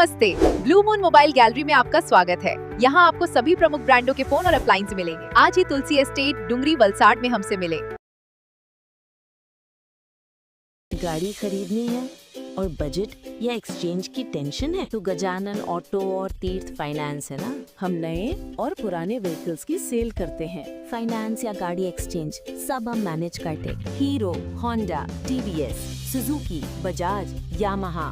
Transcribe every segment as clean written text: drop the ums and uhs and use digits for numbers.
नमस्ते, blue moon mobile gallery में आपका स्वागत है। यहाँ आपको सभी प्रमुख ब्रांडों के फोन और अप्लायंस मिलेंगे। आज ही तुलसी एस्टेट डुंगरी वलसाड में हमसे मिले। गाड़ी खरीदनी है और बजट या एक्सचेंज की टेंशन है तो गजानन ऑटो और तीर्थ फाइनेंस है ना। हम नए और पुराने व्हीकल्स की सेल करते हैं। फाइनेंस या गाड़ी एक्सचेंज सब हम मैनेज करते। Hero, Honda, TVS, Suzuki, Bajaj, Yamaha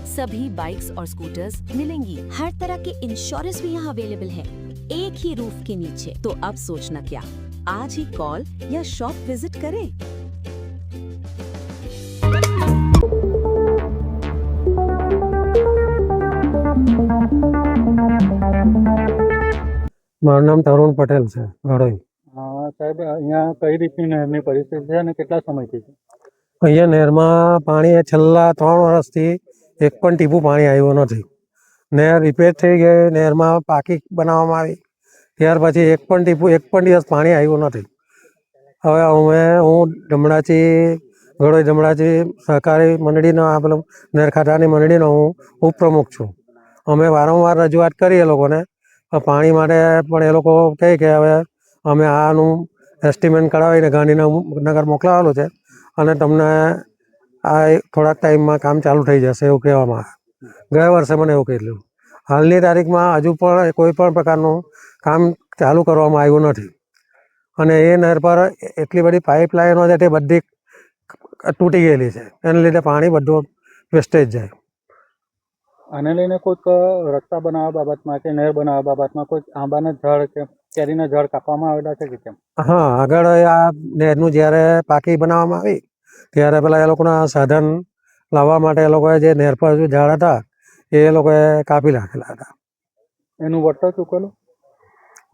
सभी बाइक्स और स्कूटर्स मिलेंगी। हर तरह के इंश्योरेंस भी यहाँ अवेलेबल है, एक ही रूफ के नीचे। तो अब सोचना क्या, आज ही कॉल या शॉप विजिट करें। મારું નામ તરુણ પટેલ છે, ઘડોઈ। સાહેબ, અહીંયા કઈ રીતની નહેરની પરિસ્થિતિ છે અને કેટલા સમયથી છે? અહીંયા નહેરમાં પાણી છેલ્લા 3 વર્ષથી એક પણ ટીપું પાણી આવ્યું નથી। નહેર રિપેર થઈ ગઈ, નહેરમાં પાકી બનાવવામાં આવી, ત્યાર પછી એક પણ દિવસ પાણી આવ્યું નથી। હવે હું ધમડાચી ઘડોઈ ધમડાચી સહકારી મંડળીનો આ પેલો નહેર ખાતાની મંડળીનો હું ઉપપ્રમુખ છું। અમે વારંવાર રજૂઆત કરી એ લોકોને, પાણી માટે પણ એ લોકો કહે કે હવે અમે આનું એસ્ટિમેટ કરાવીને ગાંધીનગર મોકલાવેલું છે અને તમને આ થોડાક ટાઈમમાં કામ ચાલુ થઈ જશે એવું કહેવામાં આવે। ગયા વર્ષે મને એવું કહેલું। હાલની તારીખમાં હજુ પણ કોઈ પણ પ્રકારનું કામ ચાલુ કરવામાં આવ્યું નથી અને એ નહેર પર એટલી બધી પાઇપલાઇનો છે તે બધી તૂટી ગયેલી છે, એને લીધે પાણી બધું વેસ્ટેજ જાય। આને લઈને કોઈક રસ્તા બનાવવા બાબતમાં કે નહેર બનાવવા બાબતમાં કોઈ આંબાના ઝાડ કે કેરીના ઝાડ કાપવામાં આવેલા છે કે કેમ? હા, આગળ આ નહેરનું જ્યારે પાકી બનાવવામાં આવી ત્યારે પેલા એ લોકોના સાધન લાવવા માટે એ લોકોએ જે નહેર પર જે ઝાડ હતા એ લોકોએ કાપી નાખેલા હતા। એનું વળતર ચૂકવેલું?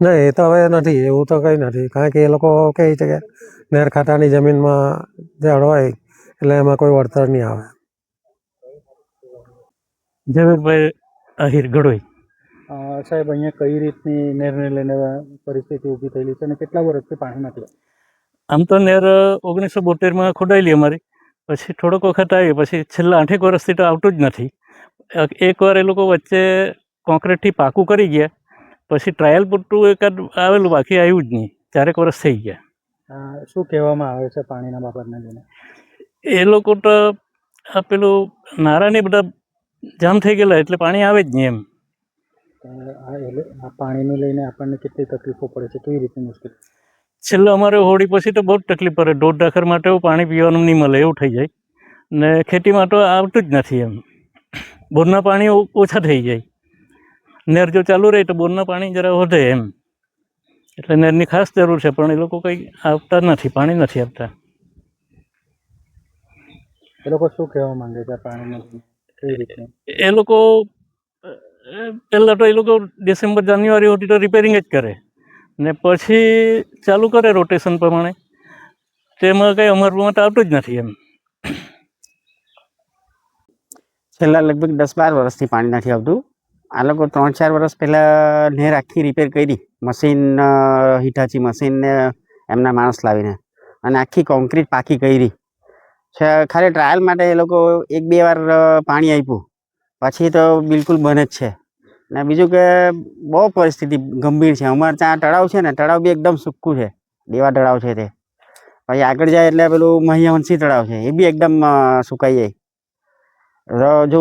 નહીં, એ તો હવે નથી, એવું તો કંઈ નથી, કારણ કે એ લોકો કહે છે કે નહેર ખાતાની જમીનમાં ઝાડ હોય એટલે એમાં કોઈ વળતર નહીં આવે। ઝવેરભાઈ આહિર, ઘડોઈ। સાહેબ, અહીંયા કઈ રીતની નહેરને લઈને પરિસ્થિતિ ઊભી થયેલી છે અને કેટલા વર્ષથી પાણી નથી? આમ તો નહેર 1972માં ખોદાયેલી અમારી, પછી થોડોક વખત આવી, પછી છેલ્લા 8 વર્ષથી તો આવતું જ નથી। એકવાર એ લોકો વચ્ચે કોન્ક્રીટથી પાકું કરી ગયા, પછી ટ્રાયલ પૂરતું એકાદ આવેલું, બાકી આવ્યું જ નહીં। 4 વર્ષ થઈ ગયા। શું કહેવામાં આવે છે પાણીના બાબતને લઈને? એ લોકો તો આ પેલું નારાને બધા જામ થઈ ગયેલા એટલે પાણી આવે જ નહીં એમ। આ પાણીને લઈને આપણને કેટલી તકલીફો પડે છે, કેવી રીતે મુશ્કેલ? છેલ્લે અમારે હોળી પછી તો બહુ જ તકલીફ પડે, 1.5 ડાખર માટે પાણી પીવાનું નહીં મળે એવું થઈ જાય ને ખેતીમાં તો આવતું જ નથી એમ। બોરના પાણી ઓછા થઈ જાય, નહેર જો ચાલુ રહે તો બોરના પાણી જરા વધે એમ, એટલે નહેરની ખાસ જરૂર છે, પણ એ લોકો કંઈ આવતા નથી, પાણી નથી આપતા। એ લોકો શું કહેવા માંગે છે પાણીને કેવી રીતે? એ લોકો પહેલાં તો એ લોકો ડિસેમ્બર જાન્યુઆરી સુધી તો રિપેરિંગ જ કરે ને પછી ચાલુ કરે રોટેશન પ્રમાણે, તેમાં કંઈ અમારામાં તો આવતું જ નથી એમ। છેલ્લા લગભગ 10-12 વર્ષથી પાણી નથી આવતું। આ લોકો 3-4 વર્ષ પહેલાં નહેર આખી રિપેર કરી, મશીન હિટાચી મશીનને એમના માણસ લાવીને, અને આખી કોન્ક્રીટ પાકી કરી છે। ખાલી ટ્રાયલ માટે એ લોકો 1-2 વાર પાણી આપ્યું, પછી તો બિલકુલ બંધ જ છે। ને બીજું કે બહુ પરિસ્થિતિ ગંભીર છે। અમારે ત્યાં તળાવ છે ને, તળાવ બી એકદમ સૂકું છે, દેવા તળાવ છે તે। પછી આગળ જાય એટલે પેલું મહિયાવંશી તળાવ છે, એ બી એકદમ સુકાઈ જાય। જો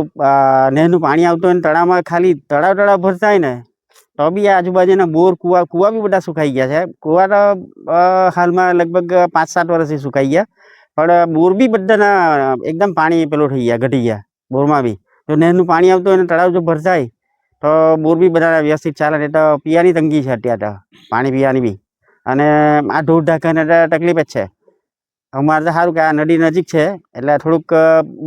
નહેરનું પાણી આવતું હોય ને તળાવમાં ખાલી તળાવ ભરતા હોય ને તો બી આજુબાજુના બોર કૂવા બી બધા સુકાઈ ગયા છે। કૂવા તો હાલમાં લગભગ 5-7 વર્ષથી સુકાઈ ગયા, પણ બોર બી બધાના એકદમ પાણી પેલું થઈ ગયા, ઘટી ગયા બોરમાં બી। જો નહેરનું પાણી આવતું હોય ને તળાવ જો ભરતા હોય તો બોર બી બધા વ્યવસ્થિત ચાલે। નહીં તો પીવાની તંગી છે અત્યારે તો, પાણી પીવાની બી, અને આ ઢોર ઢાંકરને તકલીફ જ છે। અમારે તો સારું કે આ નદી નજીક છે એટલે થોડુંક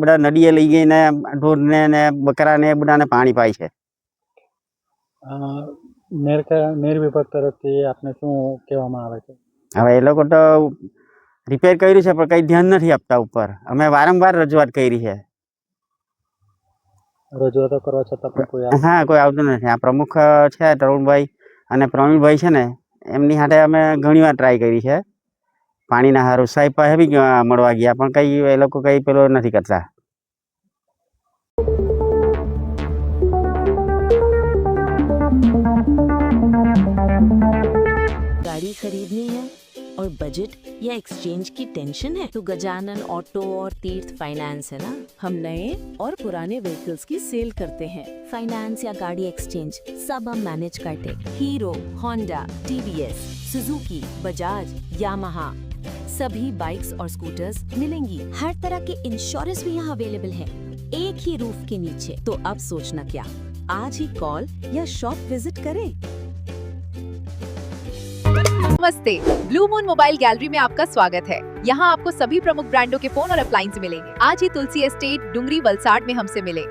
બધા નદીએ લઈ ગઈને ઢોરને ને બકરાને બધાને પાણી પાય છે। નહેર વિભાગ તરફથી આપને શું કહેવામાં આવે છે? હવે એ લોકો તો રિપેર કર્યું છે પણ કંઈ ધ્યાન નથી આપતા ઉપર। અમે વારંવાર રજૂઆત કરી છે। રજૂઆતો કરવા છતાં પણ કોઈ? હા, કોઈ આવતું નથી। આ પ્રમુખ છે તરુણભાઈ અને પ્રવીણભાઈ છે ને, એમની સાથે અમે ઘણીવાર ટ્રાય કરી છે પાણીના સારું। સાહેબ પાસે બી મળવા ગયા પણ કંઈ એ લોકો કંઈ પેલો નથી કરતા। गाड़ी खरीदनी है और बजट या एक्सचेंज की टेंशन है तो गजानन ऑटो और तीर्थ फाइनेंस है ना। हम नए और पुराने व्हीकल्स की सेल करते हैं। फाइनेंस या गाड़ी एक्सचेंज सब हम मैनेज करते। Hero, Honda, TVS, Suzuki, Bajaj, Yamaha सभी बाइक्स और स्कूटर्स मिलेंगी। हर तरह के इंश्योरेंस भी यहाँ अवेलेबल है, एक ही रूफ के नीचे। तो अब सोचना क्या, आज ही कॉल या शॉप विजिट करें। नमस्ते, ब्लू मून मोबाइल गैलरी में आपका स्वागत है। यहाँ आपको सभी प्रमुख ब्रांडों के फोन और अप्लायंस मिलेंगे। आज ही तुलसी एस्टेट, डुंगरी, वलसाड में हमसे मिले।